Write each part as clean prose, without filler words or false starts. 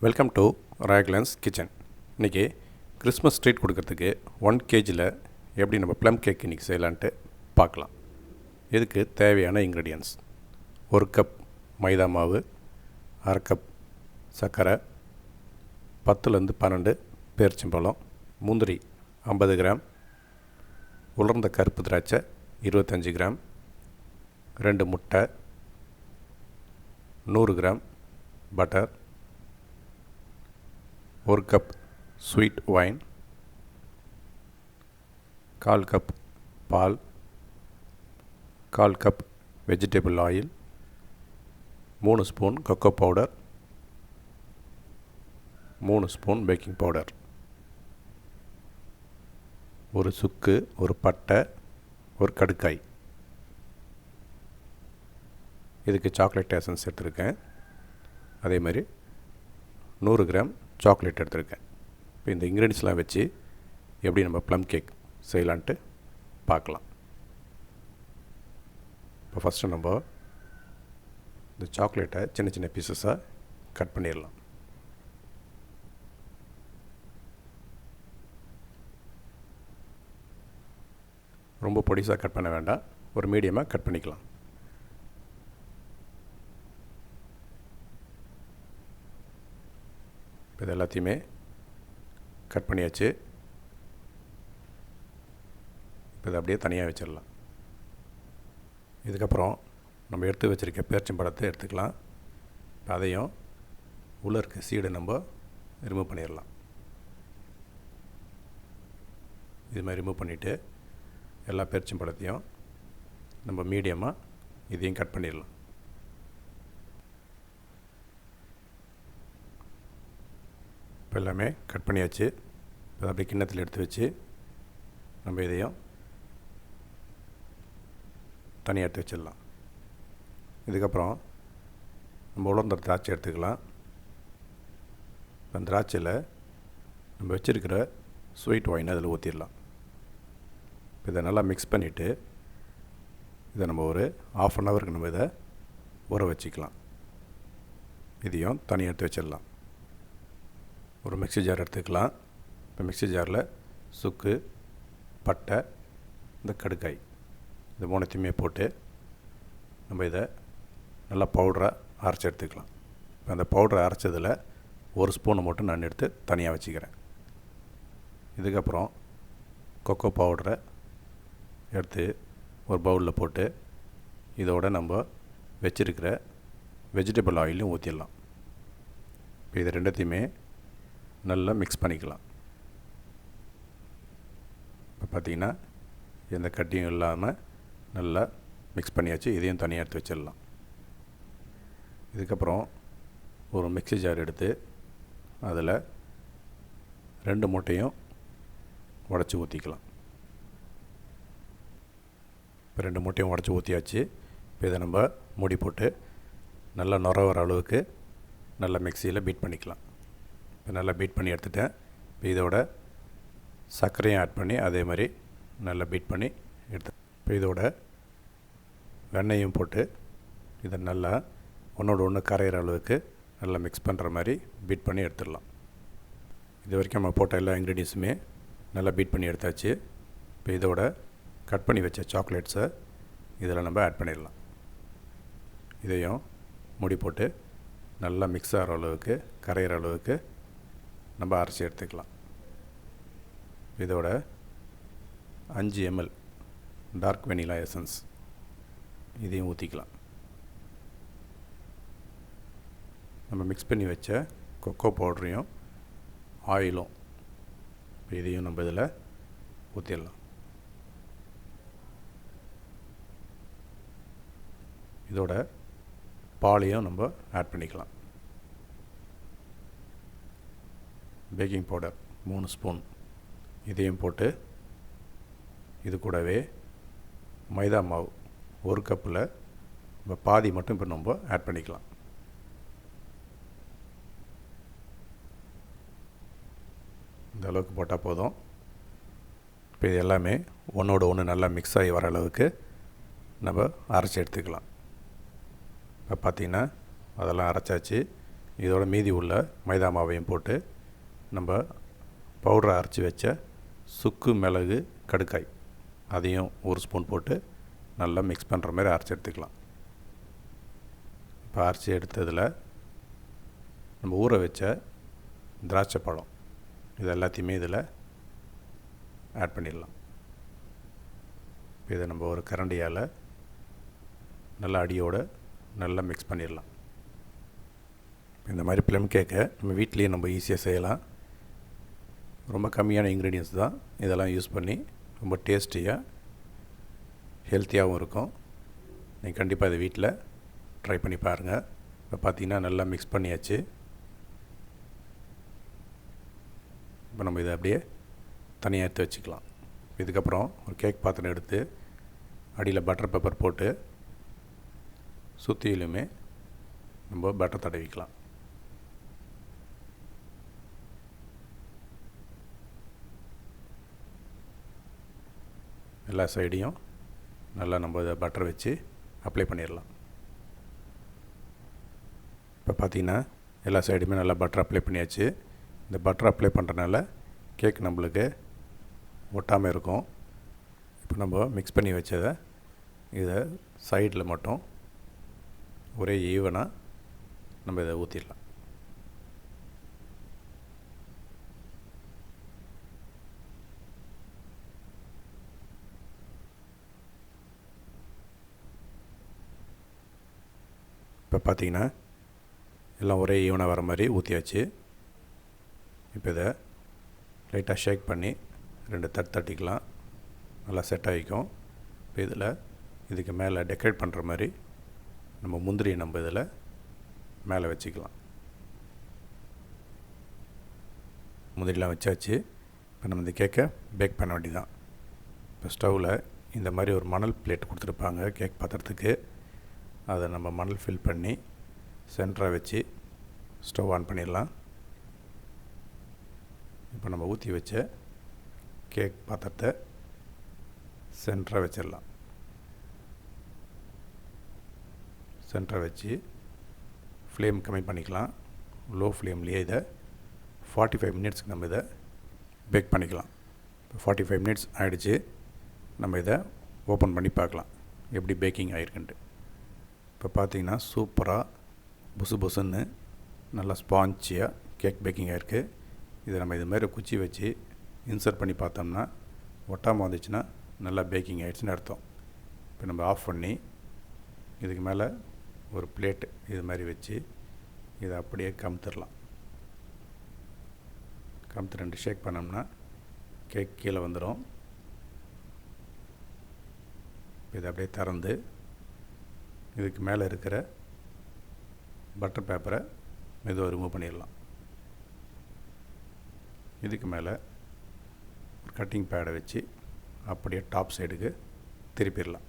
Welcome to ராக்லன்ஸ் kitchen. இன்றைக்கி Christmas treat கொடுக்கறதுக்கு 1 kgயில் எப்படி நம்ம ப்ளம் கேக் இன்றைக்கி செய்யலான்ட்டு பார்க்கலாம். இதுக்கு தேவையான இன்க்ரீடியன்ட்ஸ்: 1 கப் மைதா மாவு, 1/2 கப் சர்க்கரை, 10லேருந்து 12 பேரிச்சம்பழம், முந்திரி 50 கிராம், உலர்ந்த கருப்பு திராட்சை 25 கிராம், 2 முட்டை, 100 gram butter, 1 cup sweet wine, 1/4 cup பால், 1/4 cup vegetable oil, 3 spoon cocoa powder, 3 spoon baking powder, ஒரு சுக்கு, ஒரு பட்டை, ஒரு kadukkai. இதுக்கு சாக்லேட் எசன்ஸ் எடுத்துருக்கேன். அதே மாதிரி 100 கிராம் சாக்லேட் எடுத்துருக்கேன். இப்போ இந்த இன்க்ரீடியன்ஸ்லாம் வச்சு எப்படி நம்ம ப்ளம் கேக் செய்யலான்ட்டு பார்க்கலாம். இப்போ ஃபஸ்ட்டு நம்ம இந்த சாக்லேட்டை சின்ன சின்ன பீசஸாக கட் பண்ணிடலாம். ரொம்ப பொடிசாக கட் பண்ண வேண்டாம், ஒரு மீடியமாக கட் பண்ணிக்கலாம். இப்போ இது எல்லாத்தையுமே கட் பண்ணியாச்சு. இப்போ இதை அப்படியே தனியாக வச்சிடலாம். இதுக்கப்புறம் நம்ம எடுத்து வச்சுருக்க பேரிச்சம்பழத்தை எடுத்துக்கலாம். இப்போ அதையும் உள்ளே இருக்க சீடை நம்ம ரிமூவ் பண்ணிடலாம். இது மாதிரி ரிமூவ் பண்ணிவிட்டு எல்லா பேரிச்சம்பழத்தையும் நம்ம மீடியமாக இதையும் கட் பண்ணிடலாம். இப்போ எல்லாமே கட் பண்ணியாச்சு. இப்போ அப்படியே கிண்ணத்தில் எடுத்து வச்சு நம்ம இதையும் தனியாக எடுத்து வச்சிடலாம். இதுக்கப்புறம் நம்ம உலர்ந்த திராட்சை எடுத்துக்கலாம். அந்த திராட்சையில் நம்ம வச்சுருக்கிற ஸ்வீட் ஒயின் அதில் ஊற்றிடலாம். இப்போ இதை நல்லா மிக்ஸ் பண்ணிவிட்டு இதை நம்ம ஒரு 1/2 ஹவருக்கு நம்ம இதை ஊற வச்சுக்கலாம். இதையும் தனியாக எடுத்து வச்சிடலாம். ஒரு மிக்ஸி ஜார் எடுத்துக்கலாம். இப்போ மிக்ஸி ஜாரில் சுக்கு, பட்டை, இந்த kadukkai இந்த 3த்தையுமே போட்டு நம்ம இதை நல்லா பவுடராக அரைச்சி எடுத்துக்கலாம். இப்போ அந்த பவுடரை அரைச்சதில் 1 ஸ்பூனை மட்டும் நான் எடுத்து தனியாக வச்சுக்கிறேன். இதுக்கப்புறம் கொக்கோ பவுடரை எடுத்து ஒரு பவுலில் போட்டு இதோட நம்ம வச்சுருக்கிற வெஜிடபிள் ஆயிலையும் ஊற்றிடலாம். இப்போ இது ரெண்டுத்தையுமே நல்லா மிக்ஸ் பண்ணிக்கலாம். இப்போ பார்த்திங்கன்னா எந்த கட்டியும் இல்லாமல் நல்லா மிக்ஸ் பண்ணியாச்சு. இதையும் தனியாக எடுத்து வச்சிடலாம். இதுக்கப்புறம் ஒரு மிக்ஸி ஜார் எடுத்து அதில் 2 முட்டையும் உடச்சி ஊற்றிக்கலாம். இப்போ 2 முட்டையும் உடச்சி ஊற்றியாச்சு. இப்போ இதை நம்ம மூடி போட்டு நல்லா நுர வர அளவுக்கு நல்லா மிக்சியில் பீட் பண்ணிக்கலாம். இப்போ நல்லா பீட் பண்ணி எடுத்துட்டேன். இப்போ இதோட சர்க்கரையும் ஆட் பண்ணி அதே மாதிரி நல்லா பீட் பண்ணி எடுத்தேன். இப்போ இதோட வெண்ணெயும் போட்டு இதை நல்லா ஒன்றோட ஒன்று கரையிற அளவுக்கு நல்லா மிக்ஸ் பண்ணுற மாதிரி பீட் பண்ணி எடுத்துடலாம். இது வரைக்கும் நம்ம போட்ட எல்லா இன்க்ரீடியன்ஸுமே நல்லா பீட் பண்ணி எடுத்தாச்சு. இப்போ இதோட கட் பண்ணி வச்ச சாக்லேட்ஸை இதில் நம்ம ஆட் பண்ணிடலாம். இதையும் மூடி போட்டு நல்லா மிக்ஸ் ஆகிற அளவுக்கு கரையிற அளவுக்கு நம்ம அரைச்சி எடுத்துக்கலாம். இதோட 5 ml டார்க் வெனிலா எசன்ஸ் இதையும் ஊற்றிக்கலாம். நம்ம மிக்ஸ் பண்ணி வச்ச கொக்கோ பவுடரையும் ஆயிலும் இதையும் நம்ம இதில் ஊற்றிடலாம். இதோட பாலையும் நம்ம ஆட் பண்ணிக்கலாம். பேக்கிங் பவுடர் 3 ஸ்பூன் இதையும் போட்டு இது கூடவே மைதா மாவு 1 கப்பில் நம்ம பாதி மட்டும் இப்போ நம்ம ஆட் பண்ணிக்கலாம். இந்த அளவுக்கு போட்டால் போதும். இப்போ இது எல்லாமே ஒன்றோட ஒன்று நல்லா மிக்ஸ் ஆகி வர அளவுக்கு நம்ம அரைச்சி எடுத்துக்கலாம். இப்போ பார்த்திங்கன்னா அதெல்லாம் அரைச்சாச்சு. இதோட மீதி உள்ள மைதா மாவையும் போட்டு நம்ம பவுடரை அரைச்சி வச்ச சுக்கு மிளகு கடுக்காய் அதையும் ஒரு ஸ்பூன் போட்டு நல்லா மிக்ஸ் பண்ணுற மாதிரி அரைச்சி எடுத்துக்கலாம். இப்போ அரைச்சி எடுத்ததில் நம்ம ஊற வச்ச திராட்சை பழம் இது எல்லாத்தையுமே இதில் ஆட் பண்ணிடலாம். இதை நம்ம ஒரு கரண்டியால் நல்லா அடியோடு நல்லா மிக்ஸ் பண்ணிடலாம். இந்த மாதிரி ப்ளம் கேக்கை நம்ம வீட்லேயே நம்ம ஈஸியாக செய்யலாம். ரொம்ப கம்மியான இன்க்ரீடியன்ஸ் தான் இதெல்லாம் யூஸ் பண்ணி ரொம்ப டேஸ்டியாக ஹெல்த்தியாகவும் இருக்கும். நீங்கள் கண்டிப்பாக இதை வீட்டில் ட்ரை பண்ணி பாருங்கள். இப்போ பார்த்திங்கன்னா நல்லா மிக்ஸ் பண்ணியாச்சு. இப்போ நம்ம இதை அப்படியே தனியாக எடுத்து வச்சுக்கலாம். இதுக்கப்புறம் ஒரு கேக் பாத்திரம் எடுத்து அடியில் பட்டர் பேப்பர் போட்டு சுற்றிலுமே நம்ம பட்டர் தடவிக்கலாம். எல்லா சைடையும் நல்லா நம்ம இதை பட்டர் வச்சு அப்ளை பண்ணிடலாம். இப்போ பார்த்திங்கன்னா எல்லா சைடுமே நல்லா பட்டர் அப்ளை பண்ணியாச்சு. இந்த பட்டர் அப்ளை பண்ணுறதுனால கேக் நம்மளுக்கு ஒட்டாமல் இருக்கும். இப்போ நம்ம மிக்ஸ் பண்ணி வச்சதை இதை சைடில் மட்டும் ஒரே ஈவனாக நம்ம இதை ஊற்றிடலாம். இப்போ பார்த்திங்கன்னா எல்லாம் ஒரே ஈவனாக வர மாதிரி ஊற்றியாச்சு. இப்போ இதை லைட்டாக ஷேக் பண்ணி 2 தட்டிக்கலாம். நல்லா செட் ஆகிக்கும். இப்போ இதில் இதுக்கு மேலே டெக்கரேட் பண்ணுற மாதிரி நம்ம முந்திரியை நம்ம இதில் மேலே வச்சுக்கலாம். முந்திரிலாம் வச்சாச்சு. இப்போ நம்ம இந்த கேக்கை பேக் பண்ண வேண்டியதான். இப்போ ஸ்டவ்வில் இந்த மாதிரி ஒரு மணல் பிளேட் கொடுத்துருப்பாங்க கேக் பாத்திரத்துக்கு. அதை நம்ம மணல் ஃபில் பண்ணி சென்டராக வச்சு ஸ்டவ் ஆன் பண்ணிடலாம். இப்போ நம்ம ஊற்றி வச்ச கேக் பாத்திரத்தை சென்டராக வச்சிடலாம். சென்டராக வச்சு ஃப்ளேம் கம்மி பண்ணிக்கலாம். லோ ஃப்ளேம்லேயே இதை 45 மினிட்ஸ்க்கு நம்ம இதை பேக் பண்ணிக்கலாம். இப்போ 45 மினிட்ஸ் ஆகிடுச்சு. நம்ம இதை ஓப்பன் பண்ணி பார்க்கலாம் எப்படி பேக்கிங் ஆகிருக்குன்ட்டு. இப்போ பார்த்திங்கன்னா சூப்பராக புசு புசுன்னு நல்லா ஸ்பாஞ்சியாக கேக் பேக்கிங் ஆகிருக்கு. இதை நம்ம இது மாதிரி குச்சி வச்சு இன்சர்ட் பண்ணி பார்த்தோம்னா ஒட்டாமல் வந்துச்சுன்னா நல்லா பேக்கிங் ஆகிடுச்சுன்னு அர்த்தம். இப்போ நம்ம ஆஃப் பண்ணி இதுக்கு மேலே ஒரு பிளேட்டு இது மாதிரி வச்சு இதை அப்படியே கமுத்திடலாம். கமுத்து 2 ஷேக் பண்ணோம்னா கேக் கீழே வந்துடும். இதை அப்படியே திறந்து இதுக்கு மேலே இருக்கிற பட்டர் பேப்பரை மெதுவாக ரிமூவ் பண்ணிடலாம். இதுக்கு மேலே ஒரு கட்டிங் பேடை வச்சு அப்படியே டாப் சைடுக்கு திருப்பிடலாம்.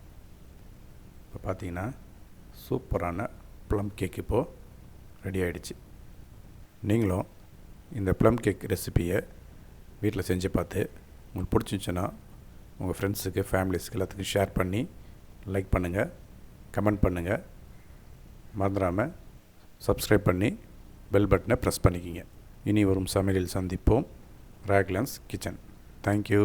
இப்போ பார்த்திங்கன்னா சூப்பரான ப்ளம் கேக் இப்போது ரெடி ஆகிடுச்சு. நீங்களும் இந்த ப்ளம் கேக் ரெசிப்பியை வீட்டில் செஞ்சு பார்த்து உங்களுக்கு பிடிச்சிருந்துச்சுன்னா உங்கள் ஃப்ரெண்ட்ஸுக்கு ஃபேமிலிஸ்க்கு எல்லாத்துக்கும் ஷேர் பண்ணி லைக் பண்ணுங்கள், கமெண்ட் பண்ணுங்கள். மறந்துடாமல் சப்ஸ்கிரைப் பண்ணி பெல் பட்டனை ப்ரெஸ் பண்ணிக்கிங்க. இனி வரும் சமையலில் சந்திப்போம். ராக்லன்ஸ் கிச்சன். தேங்க்யூ.